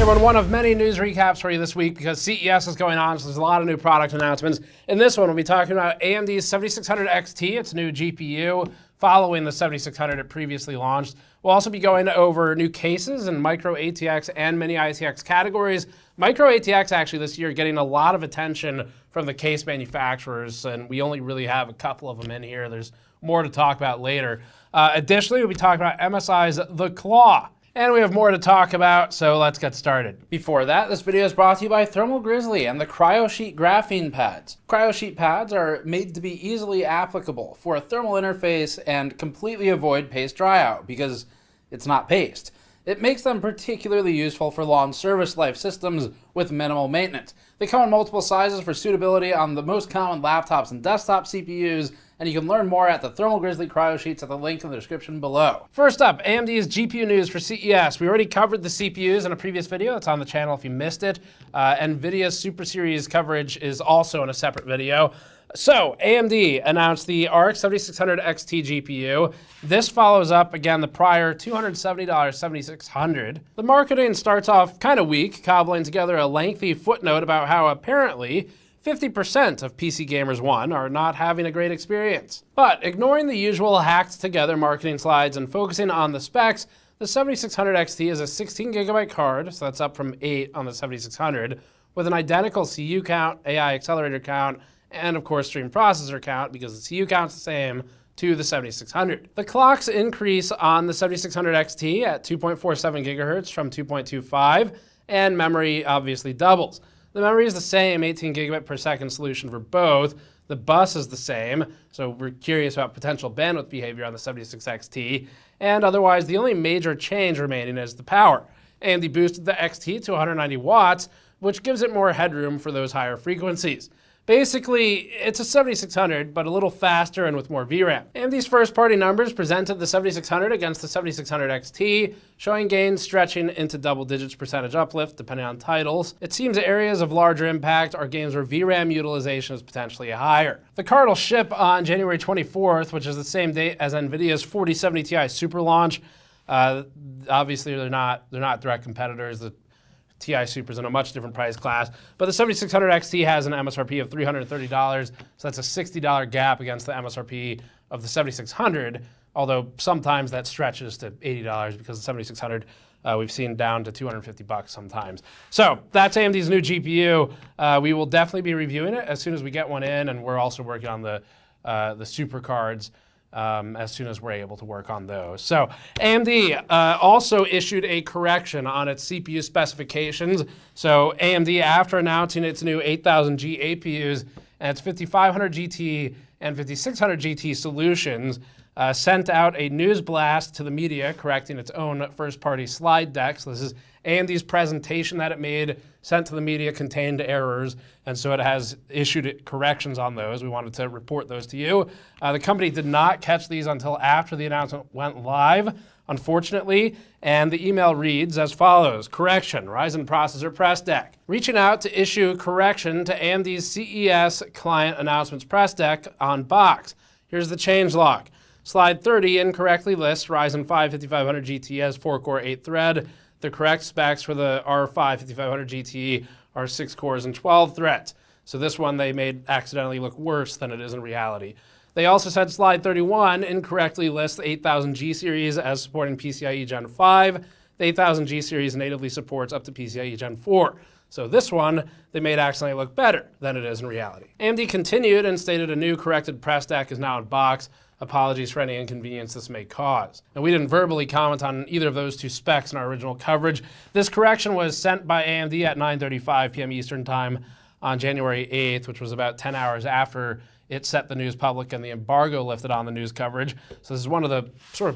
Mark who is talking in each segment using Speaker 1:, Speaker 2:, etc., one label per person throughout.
Speaker 1: Hey everyone, one of many news recaps for you this week because CES is going on, so there's a lot of new product announcements. In this one, we'll be talking about AMD's 7600 XT, its new GPU, following the 7600 it previously launched. We'll also be going over new cases in micro-ATX and mini-ITX categories. Micro-ATX actually this year getting a lot of attention from the case manufacturers, and we only really have a couple of them in here. There's more to talk about later. Additionally, we'll be talking about MSI's The Claw. And we have more to talk about, so let's get started. Before that, this video is brought to you by Thermal Grizzly and the CryoSheet graphene pads. CryoSheet pads are made to be easily applicable for a thermal interface and completely avoid paste dryout because it's not paste. It makes them particularly useful for long service life systems with minimal maintenance. They come in multiple sizes for suitability on the most common laptops and desktop CPUs, and you can learn more at the Thermal Grizzly CryoSheets at the link in the description below. First up, AMD's GPU news for CES. We already covered the CPUs in a previous video. It's on the channel if you missed it. NVIDIA's Super Series coverage is also in a separate video. So, AMD announced the RX 7600 XT GPU. This follows up, again, the prior $270 7600. The marketing starts off kind of weak, cobbling together a lengthy footnote about how apparently 50% of PC Gamers 1 are not having a great experience. But ignoring the usual hacked together marketing slides and focusing on the specs, the 7600 XT is a 16GB card, so that's up from 8 on the 7600, with an identical CPU count, AI accelerator count, and of course stream processor count, because the CPU count's the same to the 7600. The clocks increase on the 7600 XT at 2.47 gigahertz from 2.25, and memory obviously doubles. The memory is the same, 18 gigabit per second solution for both. The bus is the same, so we're curious about potential bandwidth behavior on the 76 XT. And otherwise, the only major change remaining is the power. AMD boosted the XT to 190 watts, which gives it more headroom for those higher frequencies. Basically, it's a 7600, but a little faster and with more VRAM. AMD's first-party numbers presented the 7600 against the 7600 XT, showing gains stretching into double digits percentage uplift, depending on titles. It seems areas of larger impact are games where VRAM utilization is potentially higher. The card will ship on January 24th, which is the same date as NVIDIA's 4070 Ti Super launch. Obviously, they're not direct competitors. The Ti Super's in a much different price class, but the 7600 XT has an MSRP of $330, so that's a $60 gap against the MSRP of the 7600, although sometimes that stretches to $80 because the 7600 we've seen down to $250 sometimes. So that's AMD's new GPU. We will definitely be reviewing it as soon as we get one in, and we're also working on the super cards as soon as we're able to work on those. So AMD also issued a correction on its CPU specifications. So AMD, after announcing its new 8000G APUs and its 5500 GT and 5600 GT solutions, sent out a news blast to the media correcting its own first-party slide deck. So this is AMD's presentation that it made, sent to the media, contained errors, and so it has issued corrections on those. We wanted to report those to you. The company did not catch these until after the announcement went live, unfortunately, and the email reads as follows. Correction, Ryzen processor press deck. Reaching out to issue correction to AMD's CES client announcements press deck on box. Here's the changelog. Slide 30 incorrectly lists Ryzen 5 5500 GT as 4-core 8-thread. The correct specs for the R5 5500 GT are 6 cores and 12 threads. So this one they made accidentally look worse than it is in reality. They also said slide 31 incorrectly lists the 8000G series as supporting PCIe Gen 5. The 8000G series natively supports up to PCIe Gen 4. So this one, they made accidentally look better than it is in reality. AMD continued and stated a new corrected press deck is now in box. Apologies for any inconvenience this may cause. And we didn't verbally comment on either of those two specs in our original coverage. This correction was sent by AMD at 9:35 p.m. Eastern Time on January 8th, which was about 10 hours after it set the news public and the embargo lifted on the news coverage. So this is one of the sort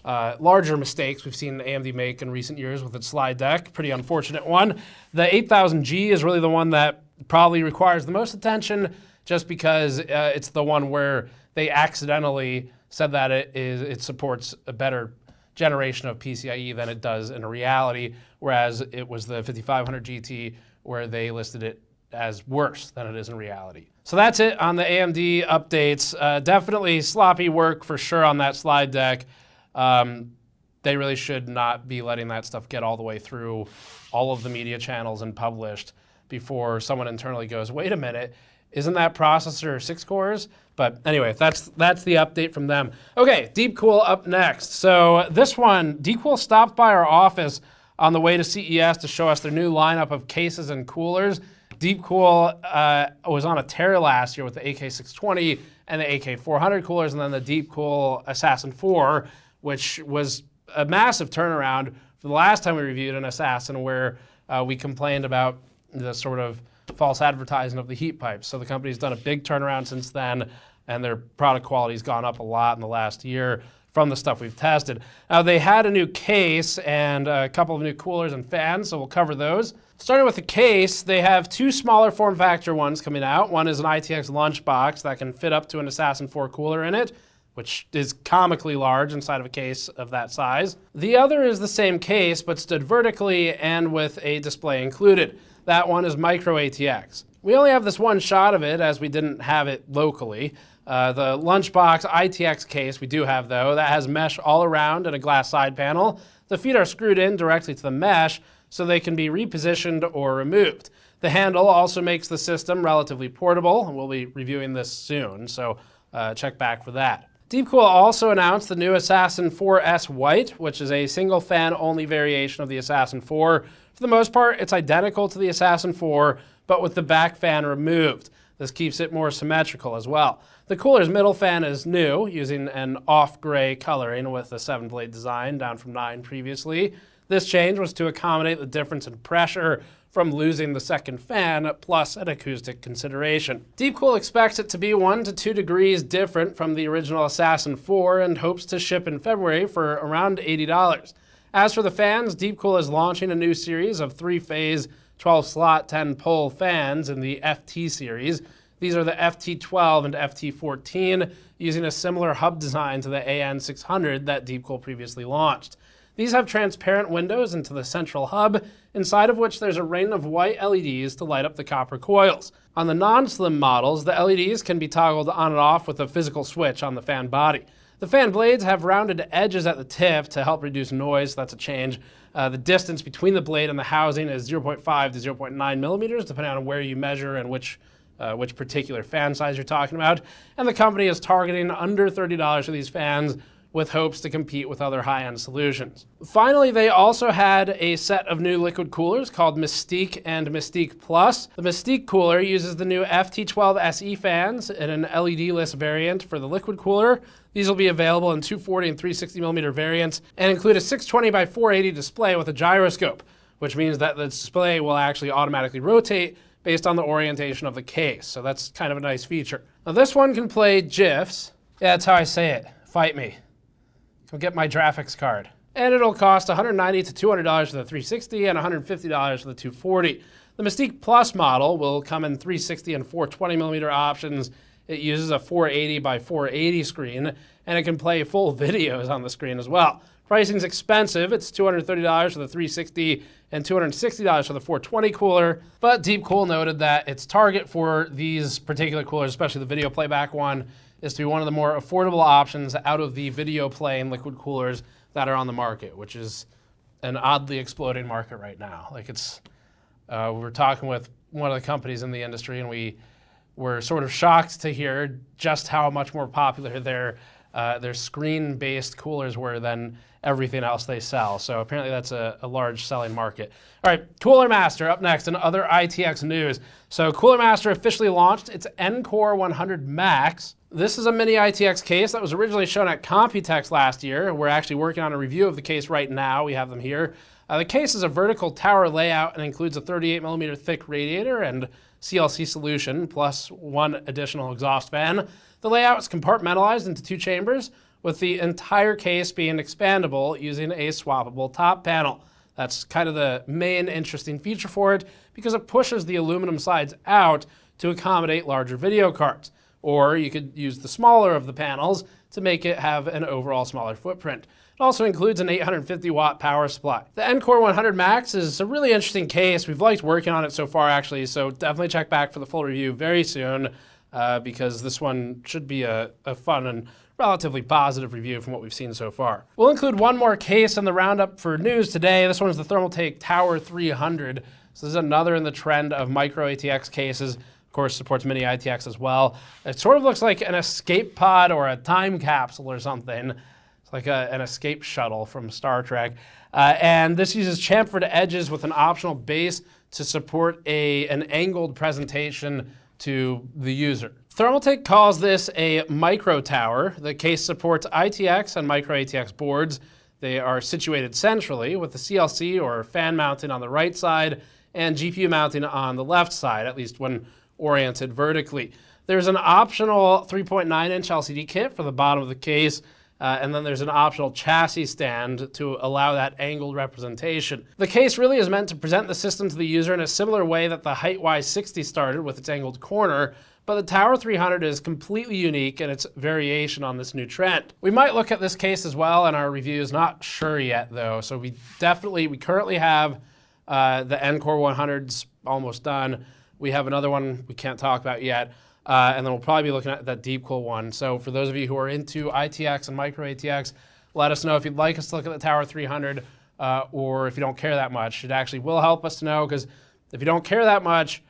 Speaker 1: of larger mistakes we've seen AMD make in recent years with its slide deck. Pretty unfortunate one. The 8000G is really the one that probably requires the most attention, just because it's the one where they accidentally said that it supports a better generation of PCIe than it does in reality, whereas it was the 5500 GT where they listed it as worse than it is in reality. So that's it on the AMD updates. Definitely sloppy work for sure on that slide deck. they really should not be letting that stuff get all the way through all of the media channels and published before someone internally goes, wait a minute, isn't that processor 6 cores? But anyway, that's the update from them. Okay, DeepCool up next. So this one, DeepCool stopped by our office on the way to CES to show us their new lineup of cases and coolers. DeepCool was on a tear last year with the AK620 and the AK400 coolers, and then the DeepCool Assassin 4, which was a massive turnaround from the last time we reviewed an Assassin, where we complained about the sort of false advertising of the heat pipes. So the company's done a big turnaround since then, and their product quality's gone up a lot in the last year from the stuff we've tested. Now, they had a new case and a couple of new coolers and fans, so we'll cover those. Starting with the case, they have 2 smaller form factor ones coming out. One is an ITX lunchbox that can fit up to an Assassin 4 cooler in it, which is comically large inside of a case of that size. The other is the same case, but stood vertically and with a display included. That one is micro-ATX. We only have this one shot of it, as we didn't have it locally. The Lunchbox ITX case we do have, though. That has mesh all around and a glass side panel. The feet are screwed in directly to the mesh, so they can be repositioned or removed. The handle also makes the system relatively portable, and we'll be reviewing this soon, so check back for that. DeepCool also announced the new Assassin 4S White, which is a single fan only variation of the Assassin 4. For the most part, it's identical to the Assassin 4, but with the back fan removed. This keeps it more symmetrical as well. The cooler's middle fan is new, using an off-gray coloring with a 7-blade design, down from 9 previously. This change was to accommodate the difference in pressure from losing the second fan, plus an acoustic consideration. DeepCool expects it to be 1 to 2 degrees different from the original Assassin 4 and hopes to ship in February for around $80. As for the fans, DeepCool is launching a new series of 3-phase, 12-slot, 10-pole fans in the FT series. These are the FT12 and FT14, using a similar hub design to the AN600 that DeepCool previously launched. These have transparent windows into the central hub, inside of which there's a ring of white LEDs to light up the copper coils. On the non-slim models, the LEDs can be toggled on and off with a physical switch on the fan body. The fan blades have rounded edges at the tip to help reduce noise, so that's a change. The distance between the blade and the housing is 0.5 to 0.9 millimeters, depending on where you measure and which particular fan size you're talking about. And the company is targeting under $30 for these fans, with hopes to compete with other high-end solutions. Finally, they also had a set of new liquid coolers called Mystique and Mystique Plus. The Mystique cooler uses the new FT12 SE fans in an LED-less variant for the liquid cooler. These will be available in 240 and 360 millimeter variants and include a 620 by 480 display with a gyroscope, which means that the display will actually automatically rotate based on the orientation of the case. So that's kind of a nice feature. Now this one can play GIFs. Yeah, that's how I say it. Fight me. Come get my graphics card. And it'll cost $190 to $200 for the 360 and $150 for the 240. The Mystique Plus model will come in 360 and 420 millimeter options. It uses a 480 by 480 screen, and it can play full videos on the screen as well. Pricing's expensive. It's $230 for the 360 and $260 for the 420 cooler. But DeepCool noted that its target for these particular coolers, especially the video playback one, is to be one of the more affordable options out of the video playing liquid coolers that are on the market, which is an oddly exploding market right now. Like we were talking with one of the companies in the industry, and we were sort of shocked to hear just how much more popular their screen-based coolers were than everything else they sell. So apparently that's a large selling market. All right, Cooler Master up next and other ITX news. So Cooler Master officially launched its NCore 100 Max. This is a mini-ITX case that was originally shown at Computex last year. We're actually working on a review of the case right now. We have them here. The case is a vertical tower layout and includes a 38 millimeter thick radiator and CLC solution, plus 1 additional exhaust fan. The layout is compartmentalized into 2 chambers, with the entire case being expandable using a swappable top panel. That's kind of the main interesting feature for it, because it pushes the aluminum sides out to accommodate larger video cards. Or you could use the smaller of the panels to make it have an overall smaller footprint. It also includes an 850 watt power supply. The NCore 100 Max is a really interesting case. We've liked working on it so far, actually, so definitely check back for the full review very soon, because this one should be a fun and relatively positive review from what we've seen so far. We'll include one more case in the roundup for news today. This one is the Thermaltake Tower 300. So this is another in the trend of micro-ATX cases. Of course, supports mini-ITX as well. It sort of looks like an escape pod or a time capsule or something. It's like an escape shuttle from Star Trek. And this uses chamfered edges with an optional base to support an angled presentation to the user. Thermaltake calls this a micro tower. The case supports ITX and micro-ATX boards. They are situated centrally with the CLC or fan mounting on the right side and GPU mounting on the left side, at least when oriented vertically. There's an optional 3.9-inch LCD kit for the bottom of the case, and then there's an optional chassis stand to allow that angled representation. The case really is meant to present the system to the user in a similar way that the Height Y60 started with its angled corner, but the Tower 300 is completely unique in its variation on this new trend. We might look at this case as well in our reviews, not sure yet though. So we currently have the NCore 100s almost done. We have another one we can't talk about yet. And then we'll probably be looking at that DeepCool one. So for those of you who are into ITX and micro-ATX, let us know if you'd like us to look at the Tower 300 or if you don't care that much. It actually will help us to know, because if you don't care that much,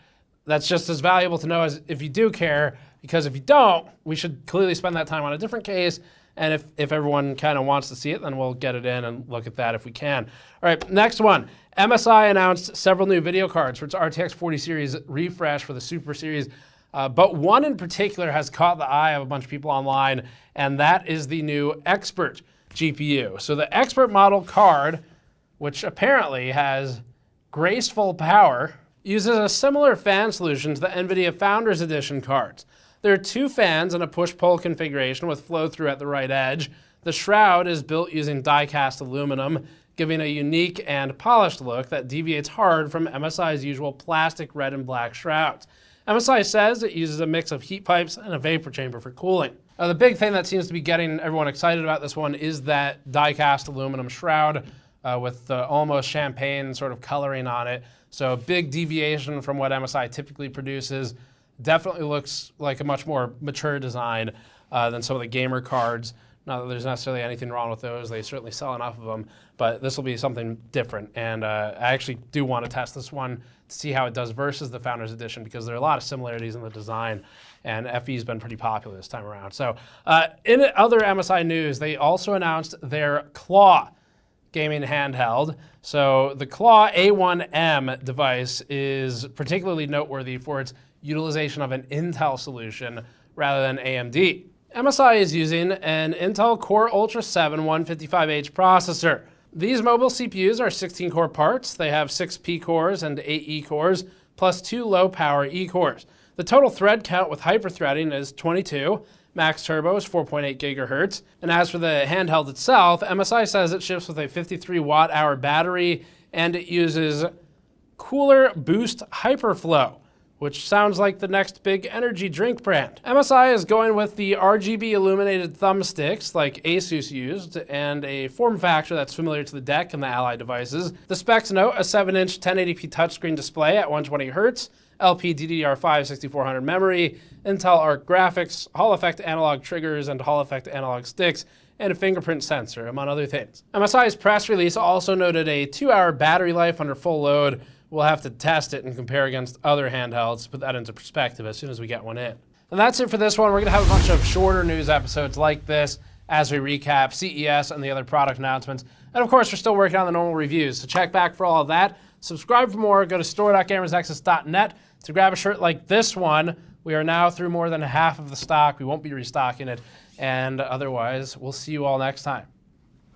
Speaker 1: that's just as valuable to know as if you do care, because if you don't, we should clearly spend that time on a different case. And if everyone kind of wants to see it, then we'll get it in and look at that if we can. All right, next one. MSI announced several new video cards for its RTX 40 series refresh for the Super Series. But one in particular has caught the eye of a bunch of people online, and that is the new Expert GPU. So the Expert model card, which apparently has graceful power, uses a similar fan solution to the NVIDIA Founders Edition cards. There are two fans and a push-pull configuration with flow-through at the right edge. The shroud is built using die-cast aluminum, giving a unique and polished look that deviates hard from MSI's usual plastic red and black shrouds. MSI says it uses a mix of heat pipes and a vapor chamber for cooling. The big thing that seems to be getting everyone excited about this one is that die-cast aluminum shroud with the almost champagne sort of coloring on it. So a big deviation from what MSI typically produces. Definitely looks like a much more mature design than some of the gamer cards. Not that there's necessarily anything wrong with those. They certainly sell enough of them, but this will be something different. And I actually do want to test this one to see how it does versus the Founders Edition, because there are a lot of similarities in the design, and FE's been pretty popular this time around. So in other MSI news, they also announced their Claw gaming handheld. So the Claw A1M device is particularly noteworthy for its utilization of an Intel solution rather than AMD. MSI is using an Intel Core Ultra 7 155H processor. These mobile CPUs are 16-core parts. They have 6 P cores and 8 E cores, plus 2 low-power E cores. The total thread count with hyperthreading is 22. Max turbo is 4.8 gigahertz. And as for the handheld itself, MSI says it ships with a 53 watt-hour battery, and it uses Cooler Boost Hyperflow, which sounds like the next big energy drink brand. MSI is going with the RGB illuminated thumbsticks like Asus used, and a form factor that's familiar to the DEC and the Ally devices. The specs note a 7-inch 1080p touchscreen display at 120 Hz, LPDDR5 6400 memory, Intel Arc graphics, Hall effect analog triggers and Hall effect analog sticks, and a fingerprint sensor, among other things. MSI's press release also noted a 2-hour battery life under full load. We'll have to test it and compare against other handhelds to put that into perspective as soon as we get one in. And that's it for this one. We're going to have a bunch of shorter news episodes like this as we recap CES and the other product announcements. And of course, we're still working on the normal reviews, so check back for all of that. Subscribe for more. Go to store.gamersnexus.net to grab a shirt like this one. We are now through more than half of the stock. We won't be restocking it. And otherwise, we'll see you all next time.